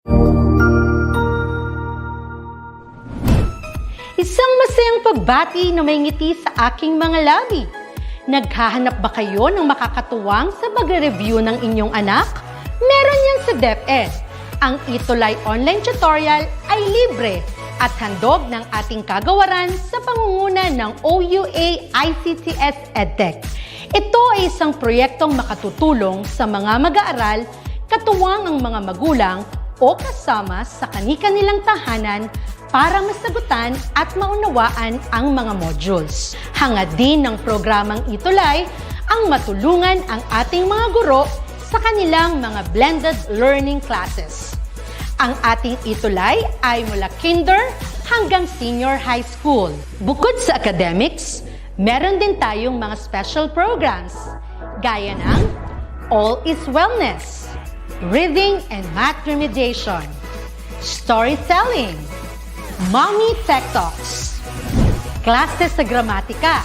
Isang masayang pagbati na may ngiti sa aking mga labi. Naghahanap ba kayo ng makakatuwang sa pag-review ng inyong anak? Meron yan sa DepEd. Ang ETUlay online tutorial ay libre at handog ng ating kagawaran sa pangunguna ng OUA ICTS EdTech. Ito ay isang proyektong makatutulong sa mga mag-aaral, katuwang ang mga magulang o kasama sa kani-kanilang tahanan para masagutan at maunawaan ang mga modules. Hangad din ng programang ETUlay ang matulungan ang ating mga guro sa kanilang mga blended learning classes. Ang ating ETUlay ay mula kinder hanggang senior high school. Bukod sa academics, meron din tayong mga special programs gaya ng All is Wellness, Reading and Math Remediation, Storytelling, Mommy TECHTALKS, Classes sa Gramatika,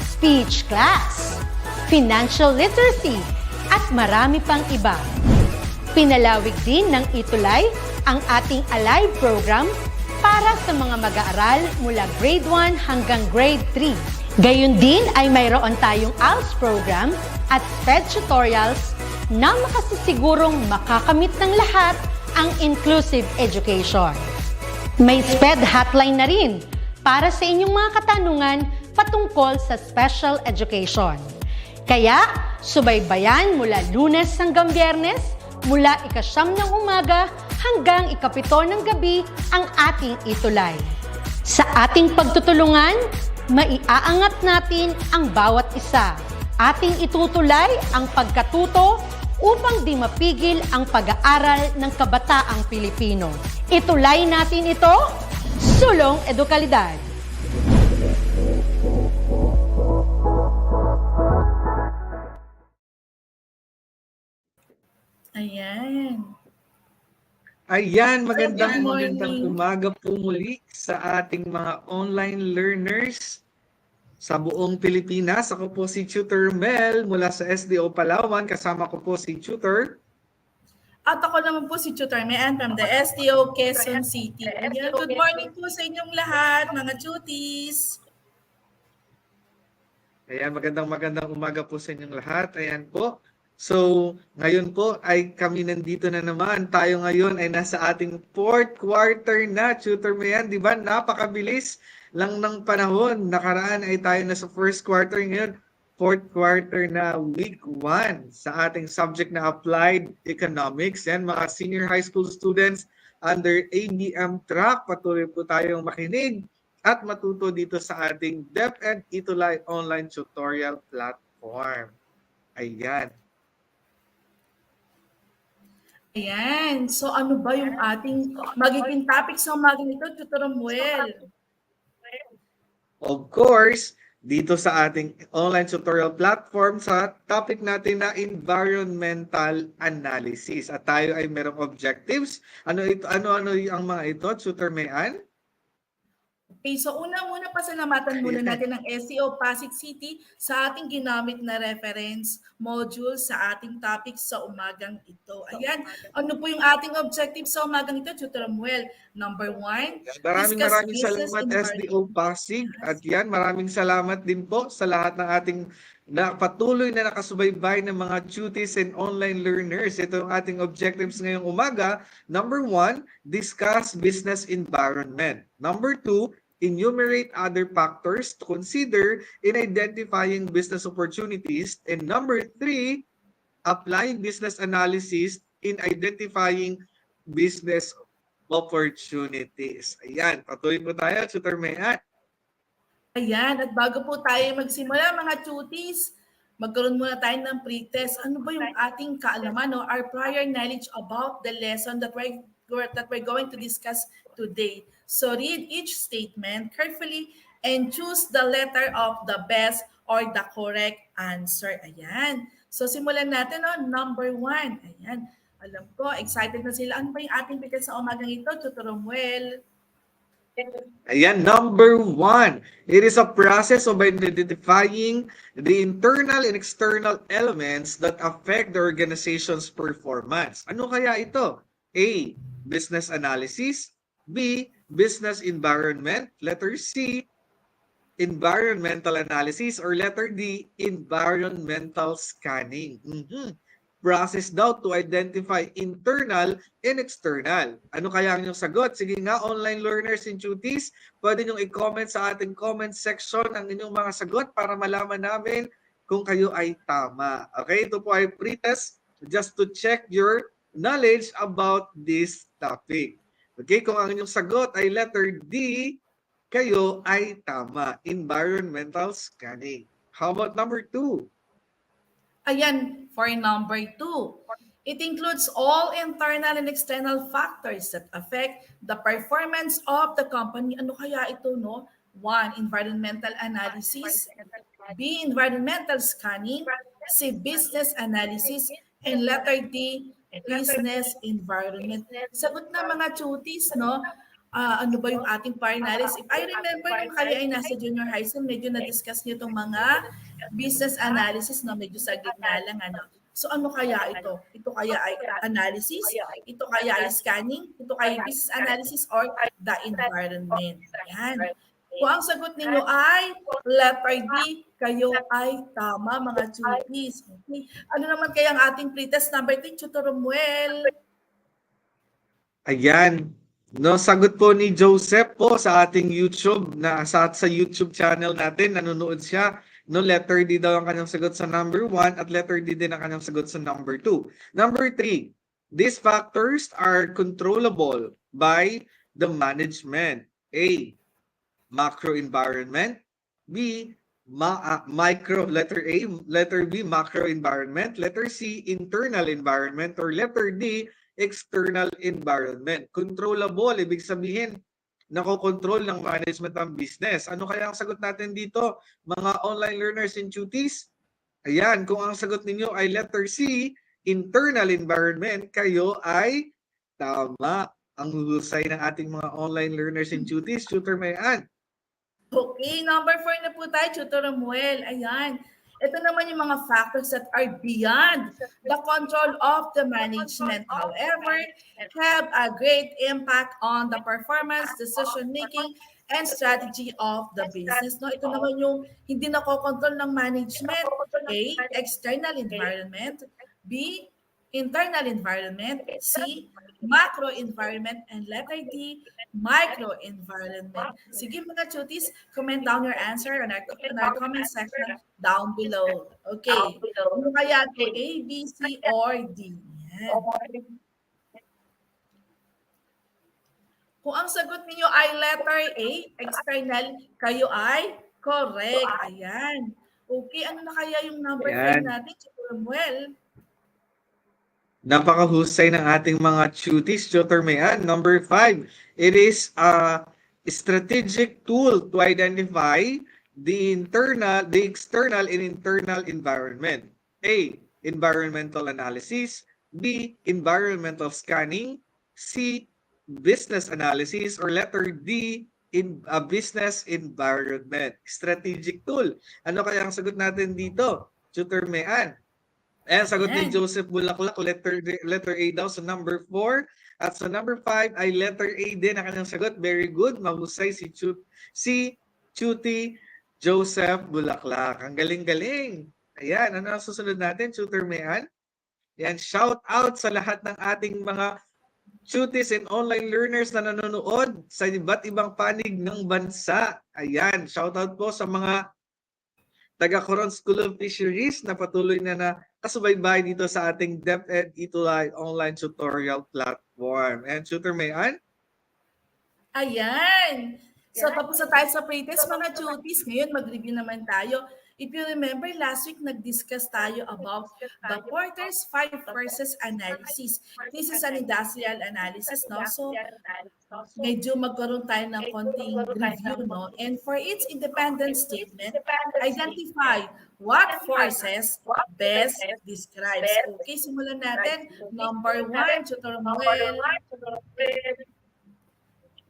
Speech Class, Financial Literacy, at marami pang iba. Pinalawig din ng ETUlay ang ating Alive program para sa mga mag-aaral mula grade 1 hanggang grade 3. Gayun din ay mayroon tayong ALS program at SPED tutorials na makasisigurong makakamit ng lahat ang inclusive education. May SPED hotline na rin para sa inyong mga katanungan patungkol sa special education. Kaya, subaybayan mula Lunes hanggang Biyernes, mula 9:00 ng umaga hanggang 7:00 ng gabi ang ating ETUlay. Sa ating pagtutulungan, maiaangat natin ang bawat isa. Ating itutulay ang pagkatuto upang di mapigil ang pag-aaral ng kabataang Pilipino. Itulay natin ito, sulong edukalidad. Ayan, magandang umaga po muli sa ating mga online learners sa buong Pilipinas. Ako po si Tutor Mel mula sa SDO Palawan. Kasama ko po si Tutor. At ako naman po si Tutor Mayan from the SDO Quezon City. Ayan, good morning po sa inyong lahat, mga tuties. Ayan, magandang umaga po sa inyong lahat. Ayan po. So, ngayon po ay kami nandito na naman. Tayo ngayon ay nasa ating 4th quarter na, Tutor Mayan. Di ba? Napakabilis lang ng panahon. Nakaraan ay tayo na sa 1st quarter ngayon. 4th quarter na week 1 sa ating subject na Applied Economics. Yan, mga senior high school students under ABM track. Patuloy po tayong makinig at matuto dito sa ating DepEd ETUlay online tutorial platform. Ayan. Ayan, so ano ba yung ating magiging topic sa umaga nito, Tutor Muel? Of course, dito sa ating online tutorial platform, sa topic natin na environmental analysis. At tayo ay merong objectives. Ano ang mga ito, Tutor Mayan? Okay, so muna pasalamatan muna natin ng SEO Pasig City sa ating ginamit na reference module sa ating topic sa umagang ito. Ayan, ano po yung ating objective sa umagang ito, Tutor Muel? Number 1, maraming salamat SDO Pasig. At yan, maraming salamat din po sa lahat ng ating patuloy na nakasubaybay ng mga tuties and online learners. Ito ang ating objectives ngayong umaga. Number 1, discuss business environment. Number 2, enumerate other factors to consider in identifying business opportunities. And number 3, applying business analysis in identifying business opportunities. Ayan, patuloy po tayo, Tutor Mayan. Ayan, at bago po tayo magsimula, mga tuties, magkaroon muna tayo ng pre-test. Ano ba yung ating kaalaman, our prior knowledge about the lesson that we're going to discuss today? So read each statement carefully and choose the letter of the best or the correct answer. Ayan. So simulan natin, number 1. Ayan. Alam ko, excited na sila. Ano ba yung ating pre-test sa umagang ito, Tutor Romuel? Ayan, number 1. It is a process of identifying the internal and external elements that affect the organization's performance. Ano kaya ito? A, business analysis. B, business environment. Letter C, environmental analysis. Or letter D, environmental scanning. Process daw to identify internal and external. Ano kaya ang inyong sagot? Sige nga, online learners and tuties, pwede nyo i-comment sa ating comment section ang inyong mga sagot para malaman namin kung kayo ay tama. Okay, ito po ay pretest just to check your knowledge about this topic. Okay, kung ang inyong sagot ay letter D, kayo ay tama. Environmental scanning. How about number 2? Ayan, for number 2. It includes all internal and external factors that affect the performance of the company. Ano kaya ito, no? 1, environmental analysis. B, environmental scanning. C, business analysis. And letter D, business environment. Sagot na mga cuties, no? Ano ba yung ating prior analysis? If I remember, nung kayo ay nasa junior high school, medyo na-discuss niyo itong mga business analysis, no? Medyo sa gitna lang, ano? So ano kaya ito? Ito kaya ay analysis? Ito kaya ay scanning? Ito kaya business analysis or the environment? Yan. Kung ang sagot ninyo ay letter D, kayo ay tama mga cuties. Okay. Ano naman kaya ang ating pretest number 3, Tutor Romuel? Ayan. No, sagot po ni Joseph po sa ating YouTube, na sa YouTube channel natin, nanonood siya. No, letter D daw ang kanyang sagot sa number 1 at letter D din ang kanyang sagot sa number 2. Number 3, these factors are controllable by the management. A, macro environment. B, letter B, macro environment. Letter C, internal environment. Or letter D, external environment. Controllable, ibig sabihin, nakokontrol ng management ng business. Ano kaya ang sagot natin dito, mga online learners and tuties? Ayan, kung ang sagot ninyo ay letter C, internal environment, kayo ay tama. Ang husay ng ating mga online learners and tuties. Tutor Mayan. Okay, number 4 na po tayo, Tutor Romuel. Ayan. Ito naman yung mga factors that are beyond the control of the management. However, have a great impact on the performance, decision-making, and strategy of the business. No, ito naman yung hindi nakokontrol ng management. A, external environment. B, internal environment. C, macro environment. And letter D, micro environment. Sige mga cuties, comment down your answer on our comment section down below. Okay. Ano kaya ito? A, B, C, or D? Yan. Kung ang sagot niyo ay letter A, external, kayo ay correct. Ayan. Okay, ano na kaya yung number 5 natin, Tutor Samuel? Napakahusay ng ating mga tuties, Tutor Mayan. Number 5, it is a strategic tool to identify the external and internal environment. A, environmental analysis. B, environmental scanning. C, business analysis. Or letter D, in a business environment. Strategic tool. Ano kaya ang sagot natin dito, Tutor Mayan? Ayan, sagot ni Joseph Bulaklak, letter A daw sa number 4. At sa number 5 ay letter A din ang kanyang sagot. Very good. Mahusay si Cutie Joseph Bulaklak. Ang galing-galing. Ayan, ano ang susunod natin, Tutor Mayan? Ayan, shout out sa lahat ng ating mga cuties and online learners na nanonood sa iba't ibang panig ng bansa. Ayan, shout out po sa mga taga-Coron School of Fisheries na patuloy na kasubaybay dito sa ating DepEd ETUlay online tutorial platform. And Tutor Mayan? Ayan. So tapos na tayo sa pretest mga cuties. Ngayon mag-review naman tayo. If you remember, last week nag-discuss tayo about the Porter's 5 forces analysis. This is an industrial analysis, no? So medyo magkaroon tayo ng konting review, no? And for each independent statement, identify what forces best describes. Okay, simulan natin. Number 1, Tutor Noel.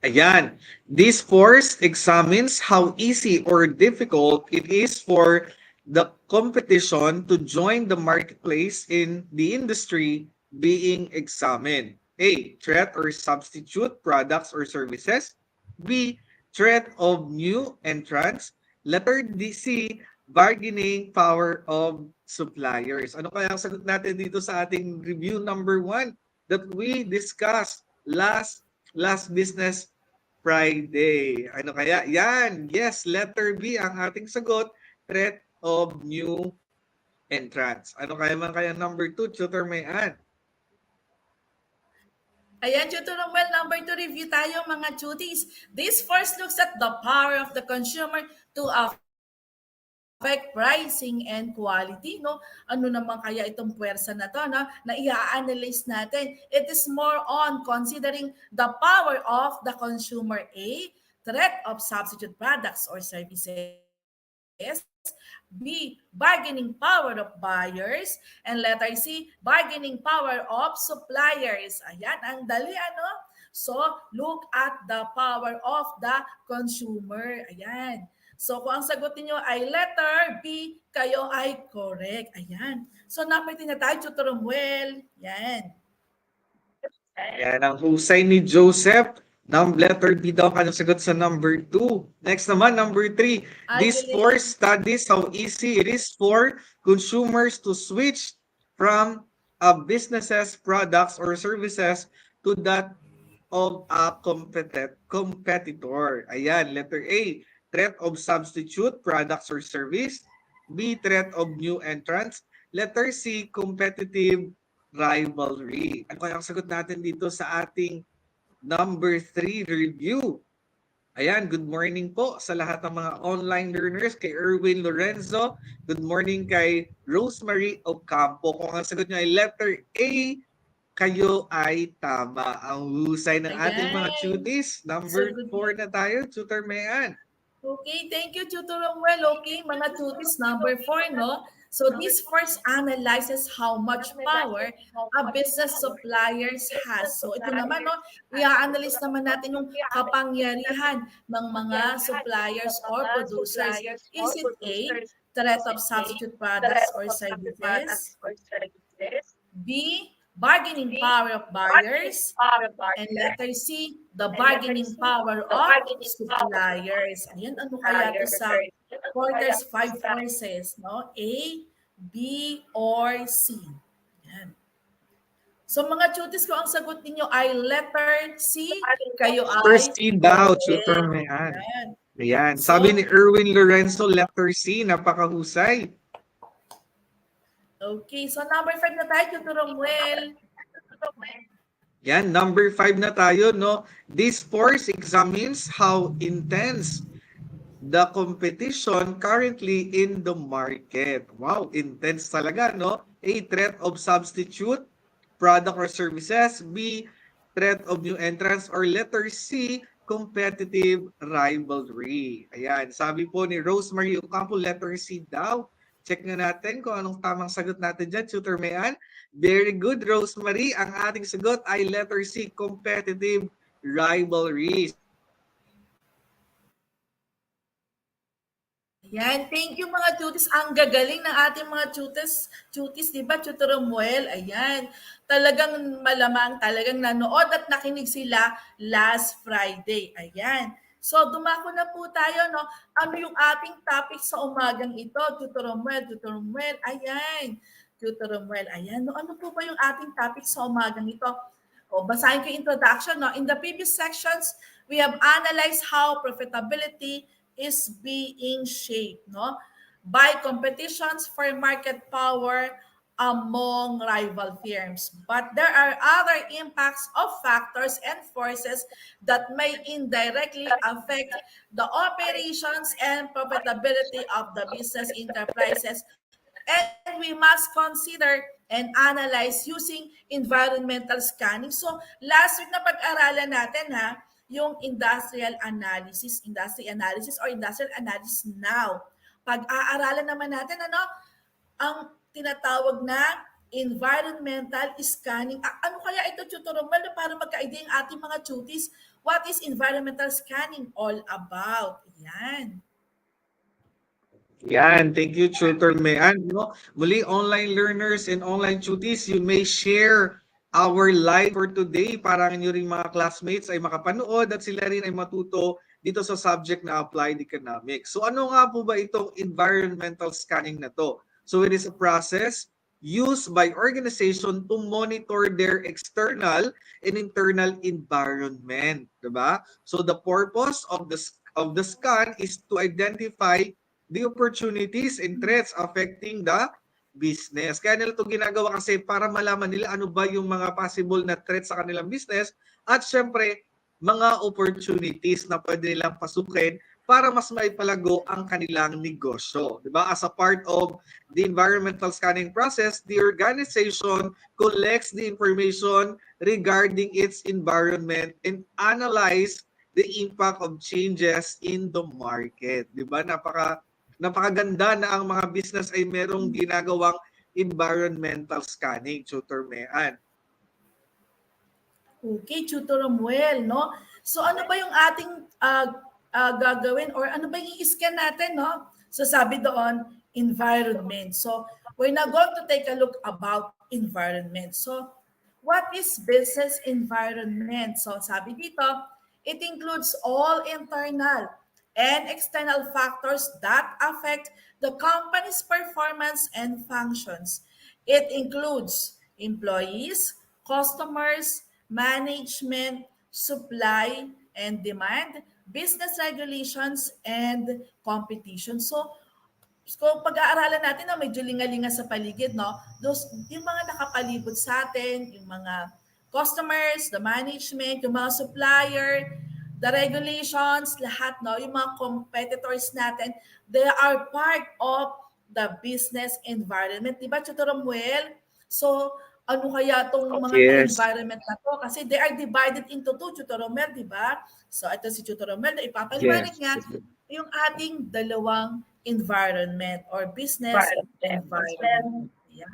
Ayan, this force examines how easy or difficult it is for the competition to join the marketplace in the industry being examined. A, threat or substitute products or services. B, threat of new entrants. Letter D, C, bargaining power of suppliers. Ano kaya ang sagot natin dito sa ating review number 1 that we discussed last business Friday? Ano kaya? Yan. Yes, letter B ang ating sagot. Threat of new entrants. Ano kaya number 2, Tutor Mayan? Ayan, Tutor Romel, number 2 review tayo mga cuties. This first looks at the power of the consumer to affect pricing and quality, no? Ano naman kaya itong puwersa na to, no? Na i-analyze natin. It is more on considering the power of the consumer. A, threat of substitute products or services. B, bargaining power of buyers. And letter C, bargaining power of suppliers. Ayan, ang dali ano? So, look at the power of the consumer. Ayan. So, kung ang sagot niyo ay letter B, kayo ay correct. Ayan. So, napitin na tayo, Tutor Romuel. Yan. Yan ang husay ni Joseph. Letter B daw kanyang sagot sa number 2. Next naman, number 3. This force studies how easy it is for consumers to switch from a business's products or services to that of a competitor. Ayan, letter A, threat of substitute products or service. B, threat of new entrants. Letter C, competitive rivalry. Ano kaya ang sagot natin dito sa ating number 3 review? Ayan, good morning po sa lahat ng mga online learners, kay Erwin Lorenzo. Good morning kay Rosemary Ocampo. Kung ang sagot niyo ay letter A, kayo ay tama. Ang husay ng ating mga cuties. Number 4 na tayo, Tutor Mayan. Okay, thank you, Tutor Romuel. Okay, mga cuties, number 4, no? So this first analyzes how much power a business suppliers has. So ito naman, no, i-analyze naman natin yung kapangyarihan ng mga suppliers or producers. Is it A, threat of substitute products or services? B, bargaining power of buyers? And letter C, the bargaining power of suppliers. Ayan, ano kaya ito sa quarters 5 forces, no? A, B, or C. Yan. So mga cuties, ko ang sagot ninyo ay letter C, kayo ay First C daw, Tutor Mayan. Ayan. Sabi ni Erwin Lorenzo, letter C, napakahusay. Okay, so number 5 na tayo, Tutor Romuel. Yan, number 5 na tayo, no? This force examines how intense the competition currently in the market. Wow, intense talaga, no? A, threat of substitute product or services. B, threat of new entrants. Or letter C, competitive rivalry. Ayan, sabi po ni Rosemary Ocampo, letter C daw. Check na natin kung anong tamang sagot natin dyan, Tutor Mayan. Very good, Rosemary. Ang ating sagot ay letter C, competitive rivalries. Ayan, thank you mga cuties. Ang gagaling ng ating mga cuties, di ba, Tutor Romuel? Ayan, talagang malamang, talagang nanood at nakinig sila last Friday. Ayan. So, dumako na po tayo, no? Ano yung ating topic sa umagang ito? Tutor Romuel, ayan. Tutor Romuel, ayan. No, ano po ba yung ating topic sa umagang ito? O, basahin ko yung introduction, no? In the previous sections, we have analyzed how profitability is being shaped, no? By competitions for market power among rival firms. But there are other impacts of factors and forces that may indirectly affect the operations and profitability of the business enterprises, and we must consider and analyze using environmental scanning. So last week na pag-aralan natin yung industrial analysis or industrial analysis now. Pag-aaralan naman natin ang tinatawag na environmental scanning. Ano kaya ito, Tutor Romel, para magka-idea yung ating mga cuties? What is environmental scanning all about? Yan. Yan, thank you, Tutor Mayan. No? Muli, online learners and online cuties, you may share our live for today para nyo rin mga classmates ay makapanood at sila rin ay matuto dito sa subject na applied economics. So ano nga po ba itong environmental scanning na to? So it is a process used by organization to monitor their external and internal environment, diba? So the purpose of the scan is to identify the opportunities and threats affecting the business. Kaya nila ito ginagawa kasi para malaman nila ano ba yung mga possible na threats sa kanilang business at syempre mga opportunities na pwede nilang pasukin para mas maipalago ang kanilang negosyo. Diba? As a part of the environmental scanning process, the organization collects the information regarding its environment and analyze the impact of changes in the market. Diba? Napakaganda na ang mga business ay merong ginagawang environmental scanning, Tutor Mean. Okay, Tutor Romuel, no? So ano ba yung ating gagawin or ano ba yung i-scan natin, no? So sabi doon, environment. So we're now going to take a look about environment. So what is business environment? So sabi dito, it includes all internal and external factors that affect the company's performance and functions. It includes employees, customers, management, supply and demand, business regulations, and competition. So pag-aaralan natin na medyo lingalinga sa paligid, no? Yung mga nakapalibot sa atin, yung mga customers, the management, yung mga supplier, the regulations, lahat, no? Yung mga competitors natin, they are part of the business environment. Diba, Tutor Romuel? So, ano kaya itong mga Yes. environment na to? Kasi they are divided into two, Tutor Romel, di ba? So, ito si Tutor Romel na ipapaliwanag niya yung ating dalawang environment or business environment. Yeah.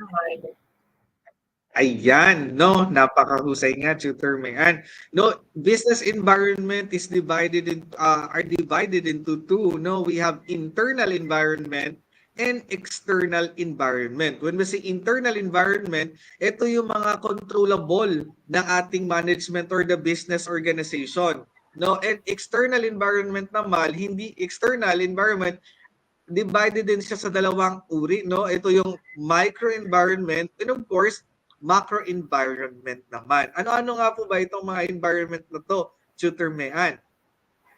Ayan, no, napakahusay nga, Tutor Mayan. No, business environment is divided into two. No, we have internal environment and external environment. When we say internal environment, ito yung mga controllable ng ating management or the business organization. No, and external environment naman, hindi external environment, divided din siya sa dalawang uri, no? Ito yung micro environment and of course macro environment naman. Ano-ano nga po ba itong mga environment na to, Tutor Mean?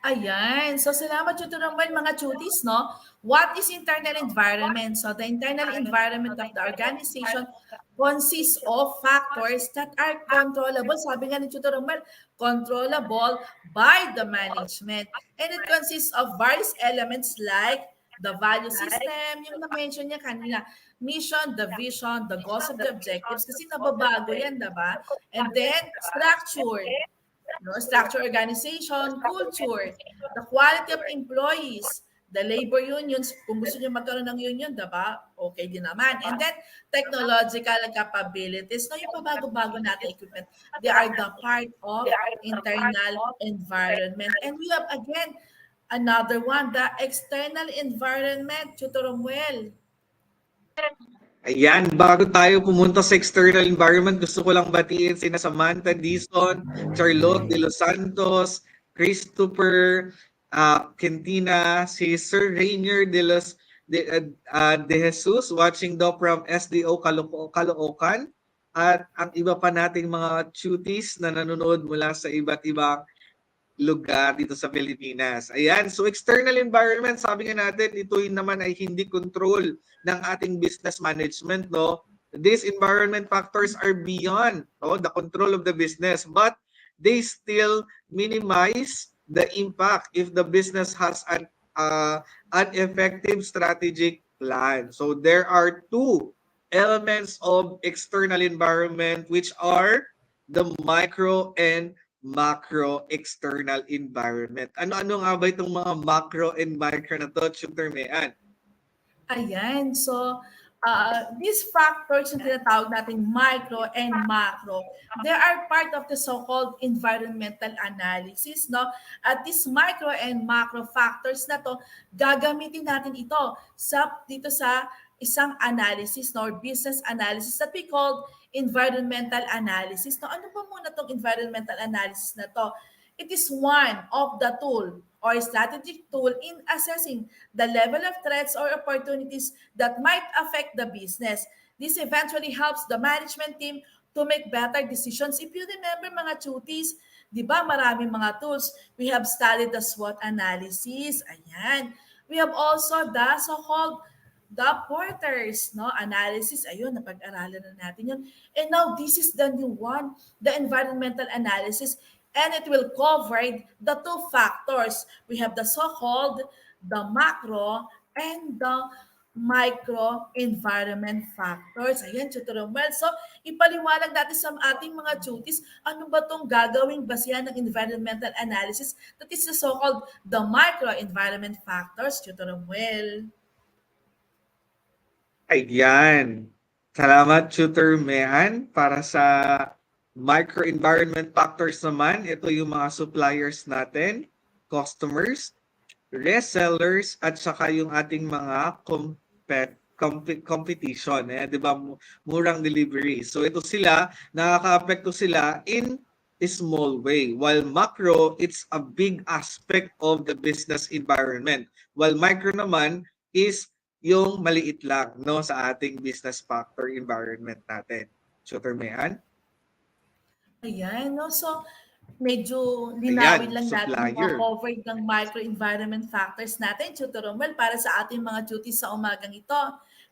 Ayan. So, salamat, Tutor Romel, mga tuties, no? What is internal environment? So, the internal environment of the organization consists of factors that are controllable. Sabi nga ni Tutor Romel, controllable by the management. And it consists of various elements like the value system, yung na-mention niya kanina, mission, the vision, the goals of the objectives, kasi nababago yan, diba? And then, structure, no? Structure, organization, culture, the quality of employees, the labor unions, kung gusto niyo magkaroon ng union, diba? Okay din naman. And then, technological capabilities, no? Yung pabago-bago natin equipment, they are the part of internal environment. And we have, again, another one, the external environment, Tutor Romuel. Ayan, bago tayo pumunta sa external environment, gusto ko lang batiin sina Samantha Dizon, Charlotte De Los Santos, Christopher Quintina, si Sir Rainier De Jesus, watching daw from SDO Caloocan, at ang iba pa nating mga tuties na nanonood mula sa iba't ibang lugar dito sa Pilipinas. Ayan, so external environment, sabi nga natin, ito naman ay hindi control ng ating business management, no? These environment factors are beyond the control of the business, but they still minimize the impact if the business has an effective strategic plan. So there are two elements of external environment, which are the micro and macro external environment. Ano-ano nga ba itong mga macro and micro na to, Tutor Mean? Ayan. So, these factors yung tinatawag natin micro and macro, they are part of the so-called environmental analysis, no? At these micro and macro factors na to, gagamitin natin ito dito sa isang analysis, no, or business analysis that we call environmental analysis. No, ano ba muna tong environmental analysis na to? It is one of the tool or strategic tool in assessing the level of threats or opportunities that might affect the business. This eventually helps the management team to make better decisions. If you remember mga chuties, di ba maraming mga tools. We have studied the SWOT analysis. Ayan. We have also the so-called the Porter's analysis. Ayun, napag-aralan na natin yun. And now, this is the new one, the environmental analysis. And it will cover the two factors. We have the so-called the macro and the micro environment factors. Ayan, Tutor Romel. So, ipaliwanag natin sa ating mga duties, ano ba itong gagawing basihan ng environmental analysis? That is the so-called the micro environment factors, Tutor Romel. Ayan. Salamat, Tutor Mehan, para sa microenvironment factors naman. Ito yung mga suppliers natin, customers, resellers, at saka yung ating mga competition. Di ba? Murang delivery. So ito sila, nakaka-apekto sila in a small way. While macro, it's a big aspect of the business environment. While micro naman is yung maliit lang, no, sa ating business factor environment natin. Tutor Mehan? Ayan, no? So, medyo linawin lang natin supplier. mga covered ng microenvironment factors natin, Tutor Romel, para sa ating mga duties sa umagang ito.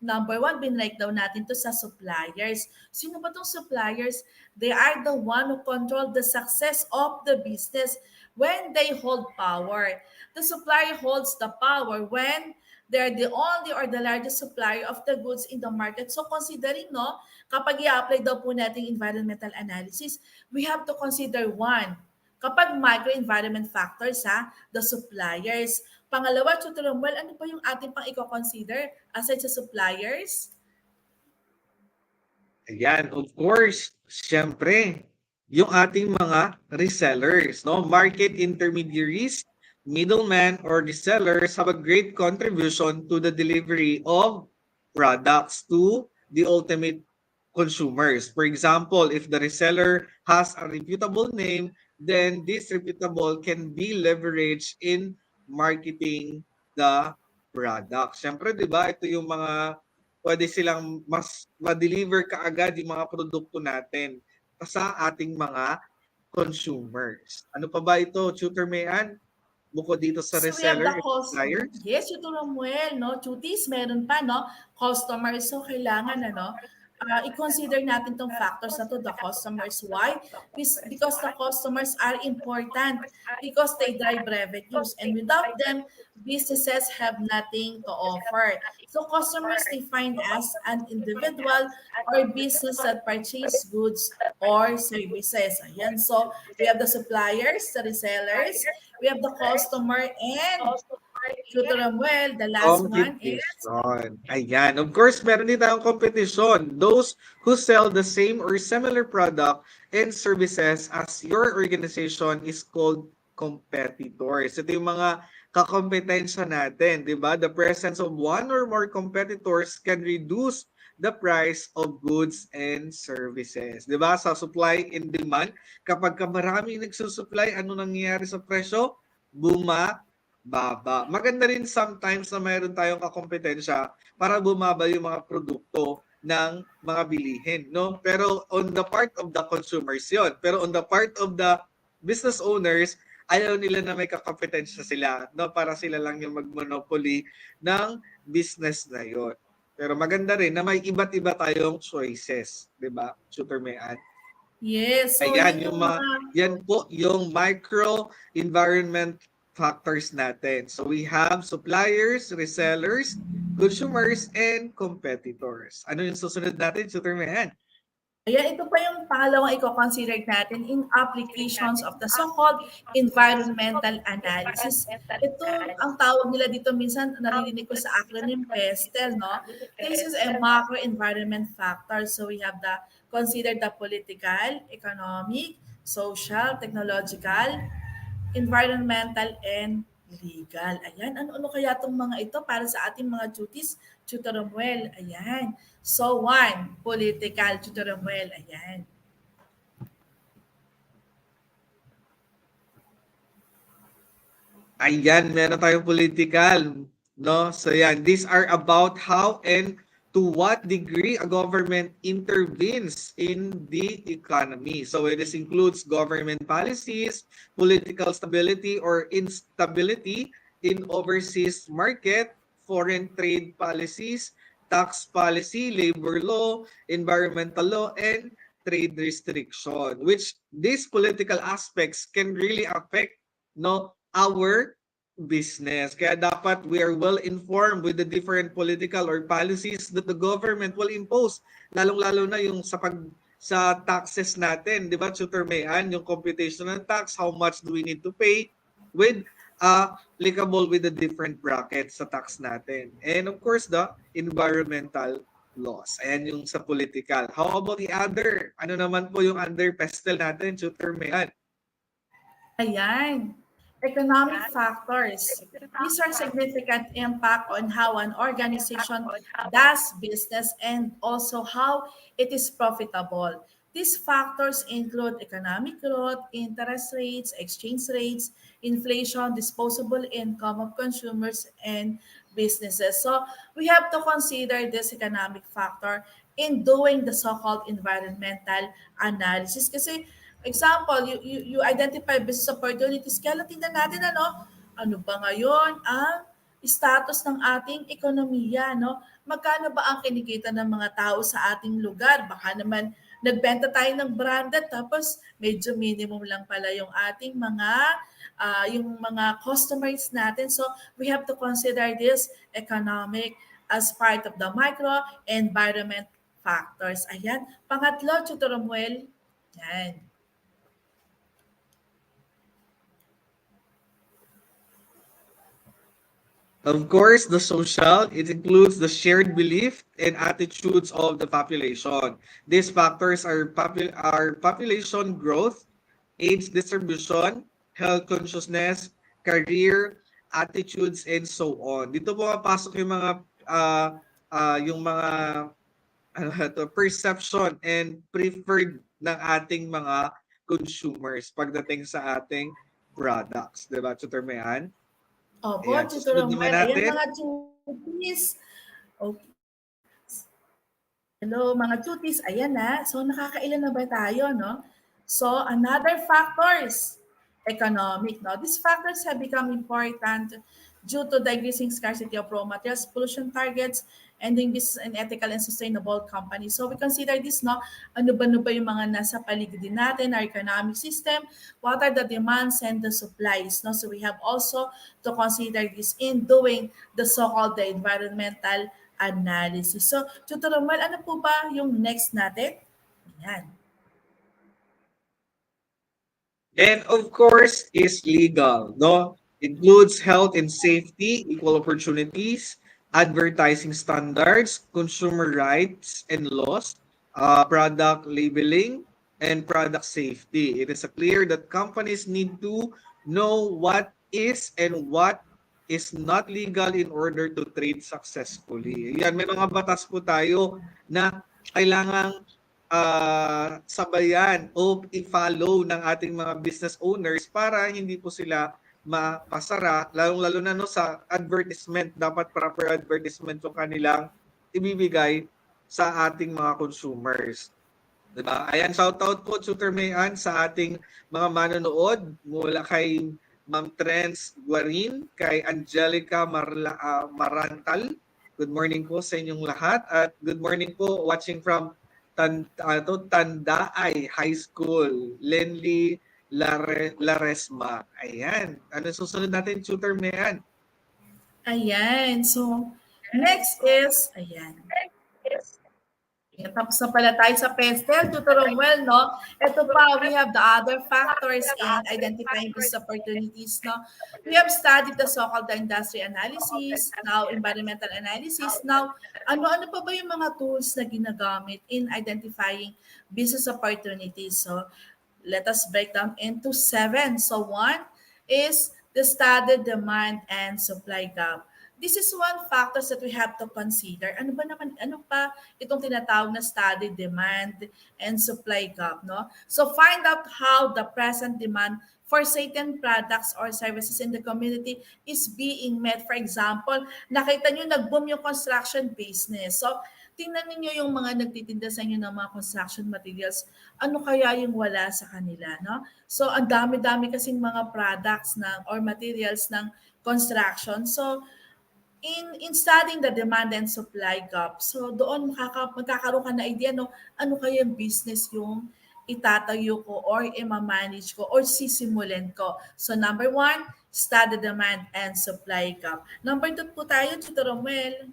Number 1, binrake down natin to sa suppliers. Sino ba itong suppliers? They are the one who control the success of the business when they hold power. The supplier holds the power when they're the only or the largest supplier of the goods in the market. So considering, no, kapag i-apply daw po natin environmental analysis, we have to consider one. Kapag microenvironment factors, the suppliers. Pangalawa, Tutor Romel, ano pa yung ating pang i-consider aside sa suppliers? Ayan, of course, syempre, yung ating mga resellers, no? Market intermediaries, middleman, or resellers have a great contribution to the delivery of products to the ultimate consumers. For example, if the reseller has a reputable name, then this reputable can be leveraged in marketing the product. Siyempre, di ba, ito yung mga pwede silang mas ma-deliver kaagad yung mga produkto natin sa ating mga consumers. Ano pa ba ito, Tutor Mayan? Bukod dito sa reseller and suppliers? Yes, Tutor Romuel, no? Duties, meron pa, no? Customers, so kailangan, i-consider natin tong factors na to, the customers. Why? Because the customers are important because they drive revenues, and without them, businesses have nothing to offer. So customers define as an individual or business that purchase goods or services. Ayan, so we have the suppliers, the resellers, we have the customer, and Tutor Romuel, the last one is Ayan. Of course, meron din tayong competition. Those who sell the same or similar product and services as your organization is called competitors. Ito yung mga kakompetensya natin, di ba? The presence of one or more competitors can reduce the price of goods and services. Di ba? Sa supply and demand, kapag maraming nagsusupply, ano nangyayari sa presyo? Bumababa. Maganda rin sometimes na mayroon tayong kakompetensya para bumaba yung mga produkto ng mga bilihin, no? Pero on the part of the consumers yon. Pero on the part of the business owners, ayaw nila na may kakompetensya sila, no? Para sila lang yung mag-monopoly ng business na yon. Pero maganda rin na may iba't iba tayong choices, 'di ba? Tutor Mayan. Yes. So ayan, yan po yung micro environment factors natin. So we have suppliers, resellers, consumers, and competitors. Ano yung susunod natin, Tutor Mayan? Ayan, ito pa yung pangalawang i-consider natin in applications of the so-called environmental analysis. Ito, ang tawag nila dito minsan, naririnig ko sa acronym PESTEL, no? This is a macro environment factor. So we have consider the political, economic, social, technological, environmental, and legal. Ayan, ano-ano kaya itong mga ito para sa ating mga duties, Tutor Romuel? Ayan. So, one, political, Tutor Romuel. Ayan. Ayan, meron tayong political, no? So yan, these are about how and to what degree a government intervenes in the economy. So this includes government policies, political stability or instability in overseas market, foreign trade policies, tax policy, labor law, environmental law, and trade restriction, which these political aspects can really affect, no, our business. Kaya dapat we are well informed with the different political or policies that the government will impose. Lalong-lalo na yung sa taxes natin, di ba, Tutor Mayan, yung computation ng tax, how much do we need to pay with applicable with the different brackets sa tax natin. And of course, the environmental laws. Ayan yung sa political. How about the other? Ano naman po yung under pestle natin, Tutor Mayan? Ayan. Economic factors. These are significant impact on how an organization does business and also how it is profitable. These factors include economic growth, interest rates, exchange rates, inflation, disposable income of consumers and businesses. So we have to consider this economic factor in doing the so-called environmental analysis. Kasi example, you identify business opportunities. Kaya tingnan natin ano ba ngayon ang status ng ating ekonomiya, no? Magkano ba ang kinikita ng mga tao sa ating lugar? Baka naman nagbenta tayo ng branded tapos medyo minimum lang pala yung ating yung mga customers natin. So we have to consider this economic as part of the micro environment factors. Ayan. Pangatlo, Tutor Romuel. Yan. Of course, the social, it includes the shared belief and attitudes of the population. These factors are population growth, age distribution, health consciousness, career, attitudes, and so on. Dito po papasok yung mga perception and preferred ng ating mga consumers pagdating sa ating products. Diba, Tutor Mayan? Opo, Ayan, Tutor susunod naman Romuel. Ayan natin. mga tutis. Okay. Hello mga tutis. Ayan na. So nakakailan na ba tayo, no? So another factors, economic, no? These factors have become important due to the increasing scarcity of raw materials, pollution targets, ending business and ethical and sustainable companies. So we consider this, no? Ano ba yung mga nasa paligid din natin, our economic system, what are the demands and the supplies, no? So we have also to consider this in doing the so-called the environmental analysis. So, Tutor Romuel, ano po ba yung next natin? Ayan. And of course, is legal, no? Includes health and safety, equal opportunities, advertising standards, consumer rights and laws, product labeling, and product safety. It is clear that companies need to know what is and what is not legal in order to trade successfully. Yan, may mga batas po tayo na kailangang sabayan o i-follow ng ating mga business owners para hindi po sila mapasara, lalong-lalo na sa advertisement, dapat proper advertisement yung kanilang ibibigay sa ating mga consumers. Diba? Ayan, shoutout po, Tutor Mayan, sa ating mga manonood mula kay Ma'am Trens Guarin, kay Angelica Marantal. Good morning po sa inyong lahat at good morning po watching from Tandaay High School, Lenly Laresma. Ayan. Ano susunod natin, Tutor Mayan? Ayan. So, next is, ayan. Tapos na pala tayo sa PESTEL, Tutor Romel, no? Ito pa, we have the other factors in identifying business opportunities, no? We have studied the so-called industry analysis, now environmental analysis. Now, ano-ano pa ba yung mga tools na ginagamit in identifying business opportunities? So, let us break down into 7. So, 1 is the study demand and supply gap. This is one factors that we have to consider. Ano ba naman, ano pa itong tinatawag na study demand and supply gap, no? So find out how the present demand for certain products or services in the community is being met. For example, nakita nyo nag-boom yung construction business. So tingnan niyo yung mga nagtitinda sa inyo ng mga construction materials, ano kaya yung wala sa kanila, no? So ang dami-dami kasing mga products ng or materials ng construction. So in studying the demand and supply gap, so doon magkakaroon ka na idea, no, ano kaya yung business yung itatayo ko or i-manage ko or sisimulan ko. So number 1, study demand and supply gap. Number 2 po tayo, Tutor Romel.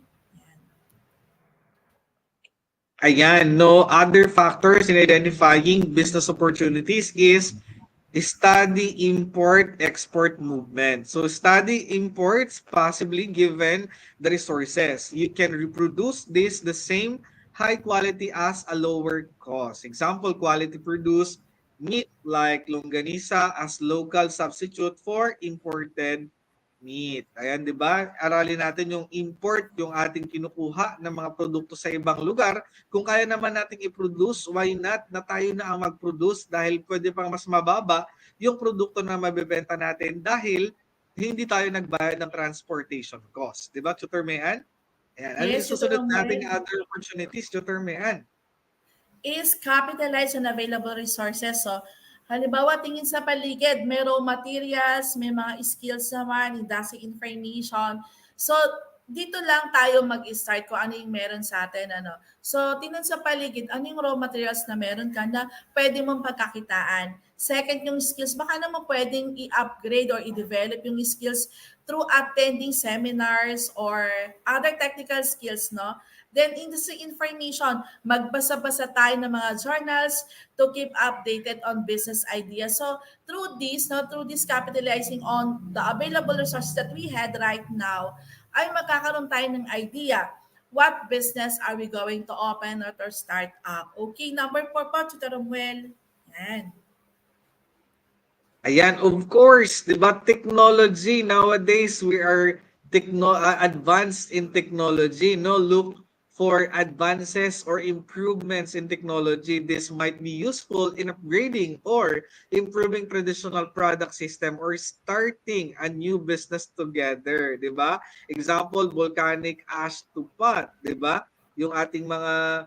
Ayan, no other factors in identifying business opportunities is study import-export movement. So study imports possibly given the resources. You can reproduce this the same high quality as a lower cost. Example, quality produced meat like longganisa as local substitute for imported meat. Ayan, di ba? Aralin natin yung import, yung ating kinukuha ng mga produkto sa ibang lugar. Kung kaya naman nating i-produce, why not na tayo na ang mag-produce dahil pwede pang mas mababa yung produkto na mabebenta natin dahil hindi tayo nagbayad ng transportation cost. Di ba, Tutor Mayan? Ayan. Ano yung Yes, Tutor susunod Romel. nating other opportunities, Tutor Mayan? Is capitalize on available resources. So, halimbawa, tingin sa paligid, may raw materials, may mga skills naman, industry information. So, dito lang tayo mag-start kung ano yung meron sa atin. Ano. So, tingnan sa paligid, ano yung raw materials na meron ka na pwede mong pagkakitaan. Second, yung skills, baka naman pwedeng i-upgrade or i-develop yung skills through attending seminars or other technical skills, no? Then industry information, magbasa-basa tayo ng mga journals to keep updated on business ideas. So through this capitalizing on the available resources that we had right now, ay magkakaroon tayo ng idea what business are we going to open or to start up. Okay, number 4 po, Tutor Romuel. Yan. Ayan, of course, di ba, technology. Nowadays, we are advanced in technology. No, look for advances or improvements in technology. This might be useful in upgrading or improving traditional product system or starting a new business together, di ba? Example, volcanic ash to pot, di ba? Yung ating mga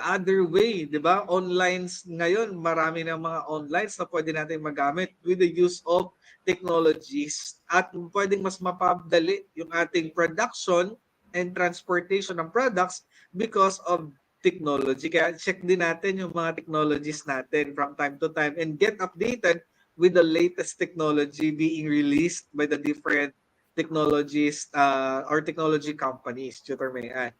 other way, di ba? Online ngayon, marami ng mga online na pwede natin magamit with the use of technologies at pwedeng mas mapadali yung ating production and transportation ng products because of technology. Kaya check din natin yung mga technologies natin from time to time and get updated with the latest technology being released by the different technologies or technology companies. Tutor Mayan.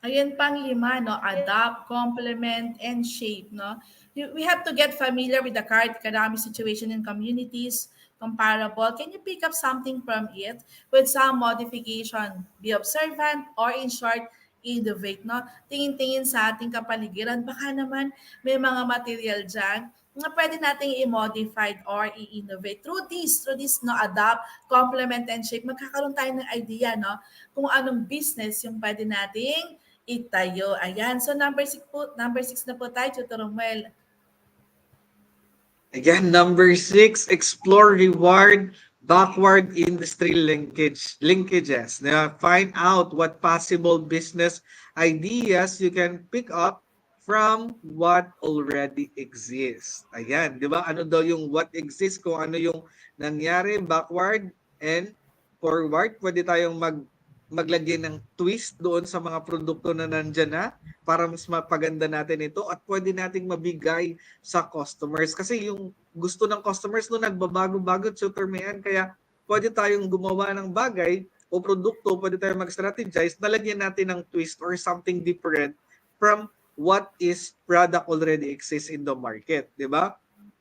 Ayan pang 5, no? Adapt, complement, and shape, no? We have to get familiar with the current economic situation in communities, comparable. Can you pick up something from it with some modification? Be observant or in short, innovate, no? Tingin-tingin sa ating kapaligiran. Baka naman may mga material dyan na pwede nating i-modify or i-innovate. Through this, no, adapt, complement, and shape, magkakaroon tayo ng idea, no? Kung anong business yung pwede nating itayo. Ayan. So number 6 na po tayo, Tutor Romuel. Again, number 6, explore reward backward industry linkages. Now, find out what possible business ideas you can pick up from what already exists. Ayan, di ba? Ano daw yung what exists, kung ano yung nangyari backward and forward. Pwede tayong maglagay ng twist doon sa mga produkto na nandyan na para mas mapaganda natin ito at pwede nating mabigay sa customers. Kasi yung gusto ng customers no nagbabago-bago, Tutor Mayan, kaya pwede tayong gumawa ng bagay o produkto, pwede tayo mag-strategize, nalagyan natin ng twist or something different from what is product already exists in the market, di ba?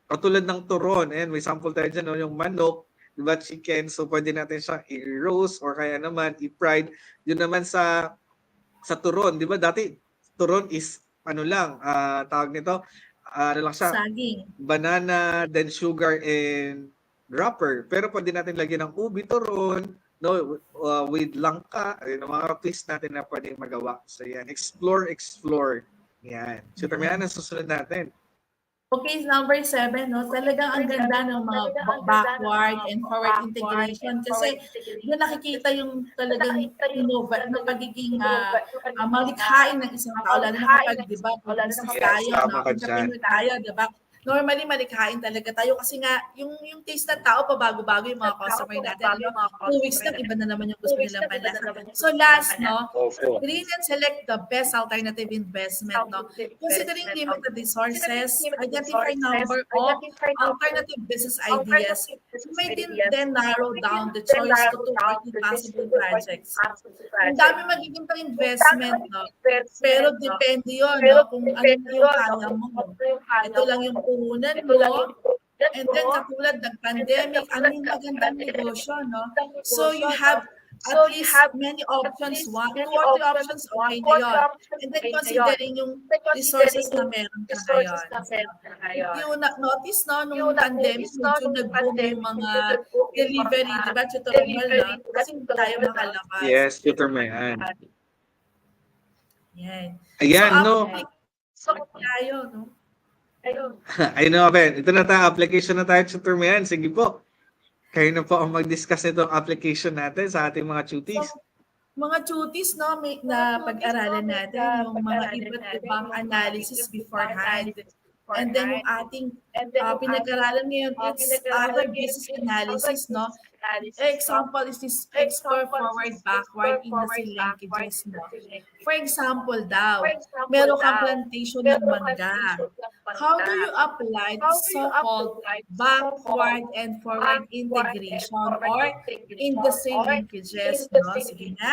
Katulad ng turon, and may sample tayo dyan, no? Yung manok, di ba, chicken, so pwede natin siya i-roast or kaya naman i-fried. Yun naman sa turon, di ba, dati turon is ano lang, tawag nito, ano lang siya, Saging. banana, then sugar and wrapper. Pero pwede natin lagyan ng ubi turon, no, with langka, ayun, mga twist natin na pwede magawa. So yan, explore. Yan. So yan ang susunod natin. Okay, number 7, no? Talagang ang ganda ng mga backward and forward integration kasi doon nakikita yung talagang na pagiging malikhain ng isang tao, lalo na kapag, di ba, business tayo, no? Entrepreneur tayo, di ba? Normally, malikhain talaga tayo kasi nga, yung taste ng tao, pabago-bago yung mga customer natin. No? 2 weeks lang, iba na naman yung gusto nilang panlasa. So last, no, screen and select the best alternative investment. No? Considering limited resources, identify number of alternative business ideas. You may then narrow down the choice to 2 or 3 possible projects. Ang dami magiging pang investment, no? Pero depende yun, no? Kung ano na yung kaya mo. Ito lang yung puhunan mo. And then katulad ng pandemic, ano yung magandang negosyo, no? So you have at least many options, 1, 2 or 3 options, okay na yun. And then considering yung resources na meron ka ngayon. If you notice, no, nung pandemic, medyo nag-boom yung mga delivery, di ba, tutorial na, kasi hindi tayo makalabas. Yes, tutorial. Yan. Ayan, so, no? So, tayo, no? I know, Ben. Ito na tayo, application na tayo, tutorial. Sige po. Kayo na po ang mag-discuss itong application natin sa ating mga tuties. So, mga tuties, no, na pag-aralan natin yung mga iba't ibang analysis beforehand. And then yung ating pinag-aralan ngayon, it's other business analysis, no? Example is this explore forward, backward industry linkages, no? For example daw, meron kang plantation ng mangga. How do you apply the so-called backward and forward integration or industry linkages, no? Sige nga,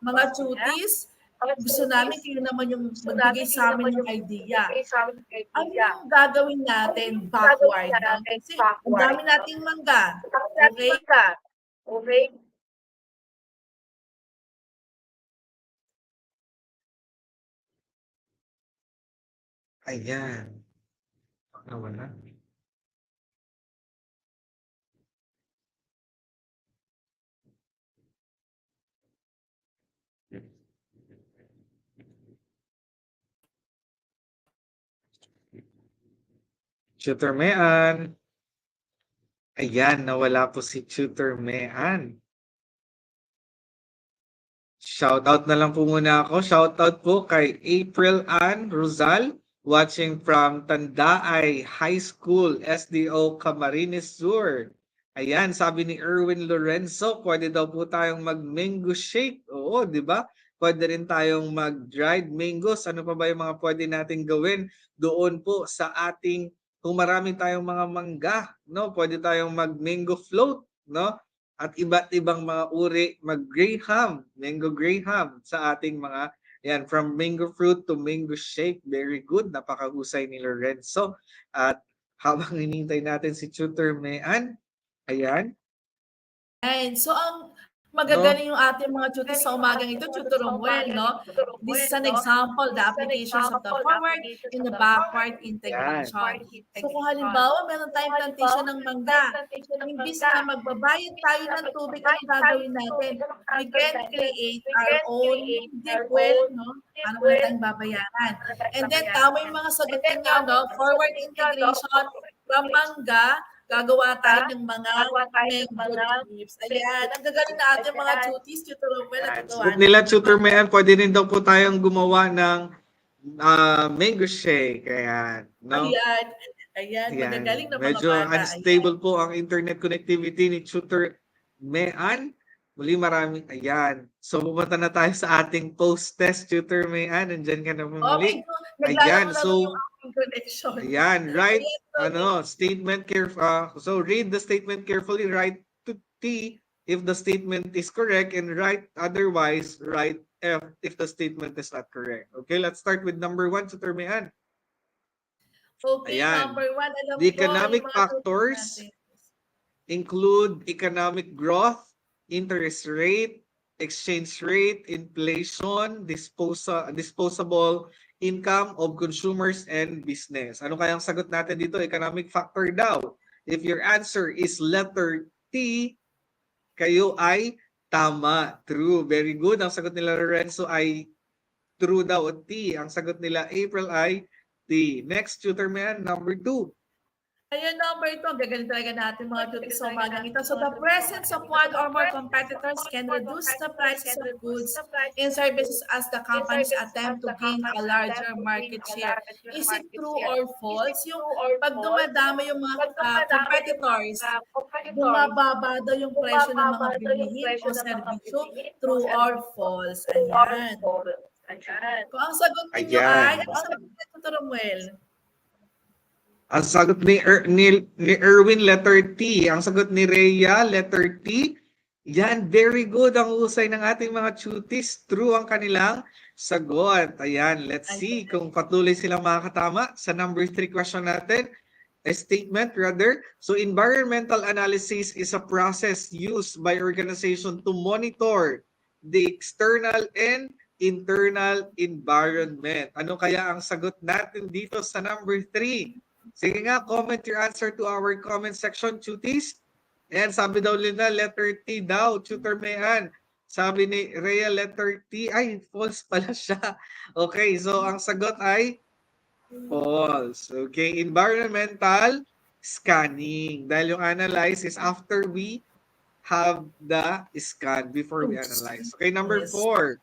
mga tuties, gusto namin kayo naman yung magbigay sa amin yung idea. Ano yung gagawin natin backward? Kasi ang dami nating mangga. Okay? Ayan. Nawala. Tutor Mean. Ayan, nawala po si Tutor Mean. Shoutout na lang po muna ako. Shoutout po kay April Ann Rosal, watching from Tandaay High School, SDO Camarines Sur. Ayan, sabi ni Erwin Lorenzo, pwede daw po tayong mag-mango shake. Oo, di ba? Pwede rin tayong mag-dried mangoes. Ano pa ba yung mga pwede natin gawin doon po sa ating, kung marami tayong mga mangga, no? Pwede tayong mag-mango float, no? At iba't ibang mga uri, mag-graham, mango graham sa ating mga, yan, from mango fruit to mango shake. Very good, napakahusay ni Lorenzo. At habang hinintay natin si Tutor Mean, ayan. And so ang magagaling yung ating mga tutor sa umagang ito, Tutor Romuel, no? This is an example, the applications of the forward and the backward integration. So kung halimbawa, meron tayong plantation ng mangga, imbis na magbabayad tayo ng tubig, ang gagawin natin, we can create our own deep well, no? Ano mo na tayong babayaran. And then, tama yung mga sagot niyo, no? Forward integration from mangga, gagawa tayo ng mga mango tips. Ayan, ang gagaling na ating mga tuties, Tutor Romel at Tutuan. Nila Tutor Mean, pwede rin daw po tayong gumawa ng mango shake. Ayan, no? Ayan, magagaling na mga medyo bata. Unstable po ang internet connectivity ni Tutor Mean. Muli maraming, ayan. So, pumunta na tayo sa ating post-test, Tutor Mean. Nandyan ka na po muli. Ayan, so, ayan, right, statement careful. So, read the statement carefully, write to T if the statement is correct and write otherwise, write F if the statement is not correct. Okay, let's start with number 1, Tutor Mayan. Okay, Ayan. number 1, alam The ko, economic yung mga factors natin. include economic growth, interest rate, exchange rate, inflation, disposable income of consumers and business. Ano kayang sagot natin dito? Economic factor daw. If your answer is letter T, kayo ay tama. True. Very good. Ang sagot nila Lorenzo ay true daw. T. Ang sagot nila April ay T. Next, tutor man, number 2. Ayun, number 2, ang gagaling talaga natin mga tutis sa umagang ito. So, the presence of one or more competitors can reduce the prices of goods and services as the companies attempt to gain a larger market share. Is it true or false? Yung pag dumadami yung mga competitors, bumababa daw yung presyo ng mga bilihin o serbisyo. True or false? Ayan. Kung ang sagot ninyo ay, ang sagot ninyo, Tutor Romuel? Ang sagot ni Erwin, letter T. Ang sagot ni Rhea, letter T. Yan, very good. Ang husay ng ating mga tutis. True ang kanilang sagot. Ayan, let's see kung patuloy silang makakatama sa number 3 question natin. A statement rather. So environmental analysis is a process used by organization to monitor the external and internal environment. Ano kaya ang sagot natin dito sa number 3? Sige nga, comment your answer to our comment section, tutis. And sabi daw nila, letter T daw, tutor Mayan. Sabi ni Rhea, letter T. Ay, false pala siya. Okay, so ang sagot ay false. Okay, environmental scanning. Dahil yung analyze is after we have the scan before we analyze. Okay, number 4.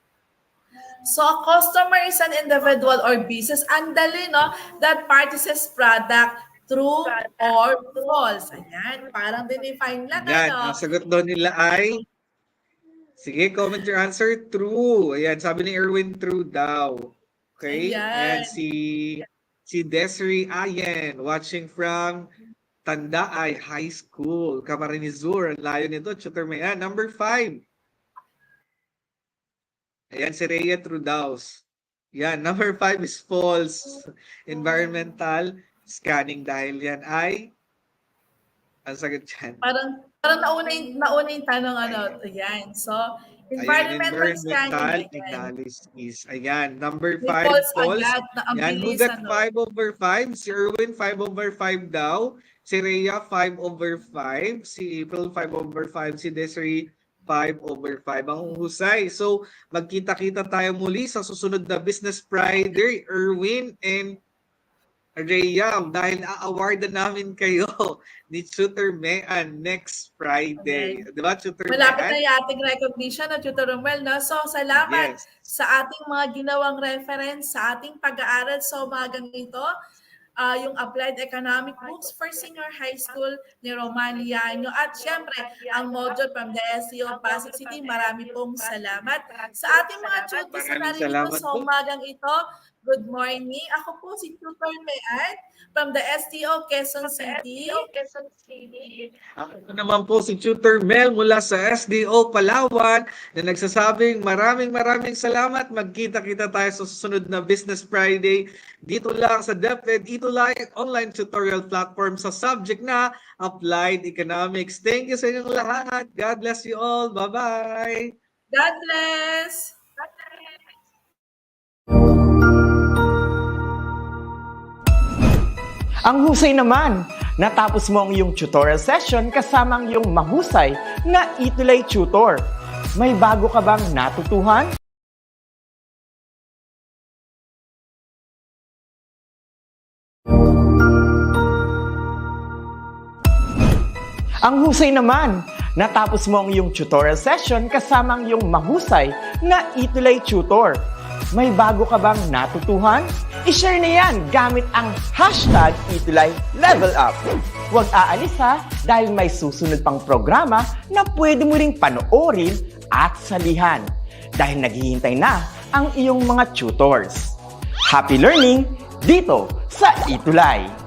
So, a customer is an individual or business. Ang dali, no? That purchases product, true or false. Ayan, parang dinefine lang, Ayan, ano? ang sagot doon nila ay, sige, comment your answer, true. Ayan, sabi ni Erwin, true daw. Okay? Ayan. And si Desiree Ayen, watching from Tandaay High School, Camarines-Sur. Ang layo nito, tutor Mayan. Number 5. Ayan, si Rhea Trudaus. Yan, number 5 is false. Environmental scanning dahil yan ay ang sagot dyan. Parang nauna yung tanong, ano, ayan. So, environmental scanning. analysis. Ayan, number 5, False false. agad na ang Yan, who bilis, got ano? 5/5? Si Erwin, 5/5 daw. Si Rhea, 5/5. Si April, 5/5. Si Desiree, 5/5. Ang husay. So, magkita-kita tayo muli sa susunod na Business Friday, Erwin and Rhea, dahil a-awardan namin kayo ni Tutor Mayan next Friday. Okay. Diba, Tutor Malapit na Mayan? yung ating recognition, no, Tutor Romuel, no? So, salamat Yes. sa ating mga ginawang reference, sa ating pag-aaral sa umagang ito. Yung Applied Economic Books for Senior High School ni Romaniano. At syempre, ang module from the SEO Pasig City. Marami pong salamat. Sa ating mga tutis na narito sa umagang ito, good morning. Ako po si Tutor Mayan from the STO Quezon City. Ako naman po si Tutor Mel mula sa SDO Palawan na nagsasabing maraming salamat. Magkita-kita tayo sa susunod na Business Friday dito lang sa DepEd ETUlay online tutorial platform sa subject na Applied Economics. Thank you sa inyong lahat. God bless you all. Bye-bye. God bless! Ang husay naman! Natapos mo ang iyong tutorial session kasama ang iyong mahusay na ETUlay tutor. May bago ka bang natutuhan? Ang husay naman! Natapos mo ang iyong tutorial session kasama ang iyong mahusay na ETUlay tutor. May bago ka bang natutuhan? I-share na yan gamit ang hashtag #ETUlayLevelUp. Huwag aalis ha, dahil may susunod pang programa na pwede mo ring panoorin at salihan. Dahil naghihintay na ang iyong mga tutors. Happy learning dito sa ETUlay!